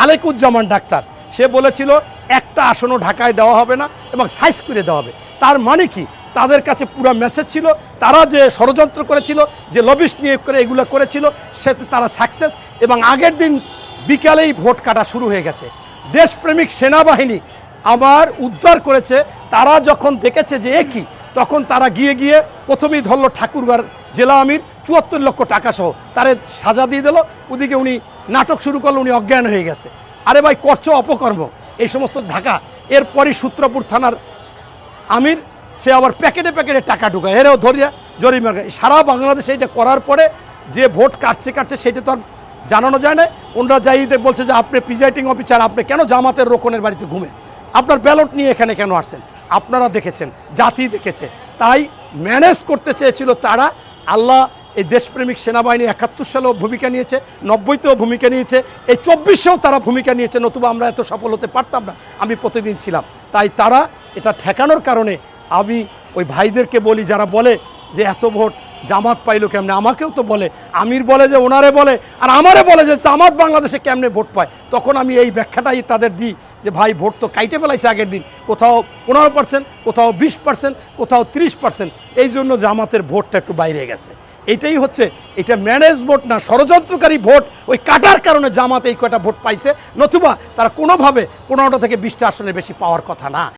আলেকুজ্জামান doctor, সে বলেছিল একটা আসনও ঢাকায় দেওয়া হবে না এবং সাইজ করে দেওয়া হবে। তার মানে কি, তাদের কাছে পুরো মেসেজ ছিল, তারা যে ষড়যন্ত্র করেছিল, যে লবিস্ট নিয়োগ করে এগুলো করেছিল, সেতে তারা সাকসেস। এবং আগের দিন বিকালেই ভোট কাটা শুরু হয়ে গেছে। দেশপ্রেমিক সেনাবাহিনী আমার উদ্ধার করেছে। তারা যখন দেখেছে যে একই, তখন তারা গিয়ে প্রথমেই ধরলো ঠাকুরগাঁর জেলা আমির ৭৪ লক্ষ টাকা সহ তারে সাজা দিয়ে দিল। ওদিকে উনি নাটক শুরু করলো, উনি অজ্ঞান হয়ে গেছে। আরে ভাই, করছো অপকর্ম এই সমস্ত ঢাকা। এরপরই সূত্রপুর থানার আমির, সে আবার প্যাকেটে প্যাকেটে টাকা ঢুকায়, এরাও ধরিয়া জরিমানা। সারা বাংলাদেশে এটা করার পরে যে ভোট কাটছে সেটা তো আর জানানো যায় না। ওনারা যাইতে বলছে যে আপনি প্রিজাইডিং অফিসার, আপনি কেন জামাতের রোকনের বাড়িতে ঘুমে, আপনার ব্যালট নিয়ে এখানে কেন আসছেন? আপনারা দেখেছেন, জাতি দেখেছে, তাই ম্যানেজ করতে চেয়েছিল তারা। আল্লাহ এই দেশপ্রেমিক সেনাবাহিনী ৭১ সালেও ভূমিকা নিয়েছে, ৯০তেও ভূমিকা নিয়েছে, এই ২৪শেও তারা ভূমিকা নিয়েছে, নতুবা আমরা এত সফল হতে পারতাম না। আমি প্রতিদিন ছিলাম। তাই তারা এটা ঠেকানোর কারণে আমি ওই ভাইদেরকে বলি, যারা বলে যে এত ভোট জামাত পাইলো কেমনে, আমাকেও তো বলে, আমির বলে যে ওনারে বলে, আর আমারে বলে যে জামাত বাংলাদেশে কেমনে ভোট পায়। তখন আমি এই ব্যাখ্যাটাই তাদের দিই যে ভাই, ভোট তো কাইটে ফেলাইছে আগের দিন, কোথাও ১৫%, কোথাও 20%, কোথাও 30%। এই জন্য জামাতের ভোটটা একটু বাইরে গেছে। এইটাই হচ্ছে, এটা ম্যানেজ ভোট না, ষড়যন্ত্রকারী ভোট। ওই কাটার কারণে জামাত এই কয়টা ভোট পাইছে, নতুবা তারা কোনোভাবে ১৫টা থেকে 20টা আসনের বেশি পাওয়ার কথা না।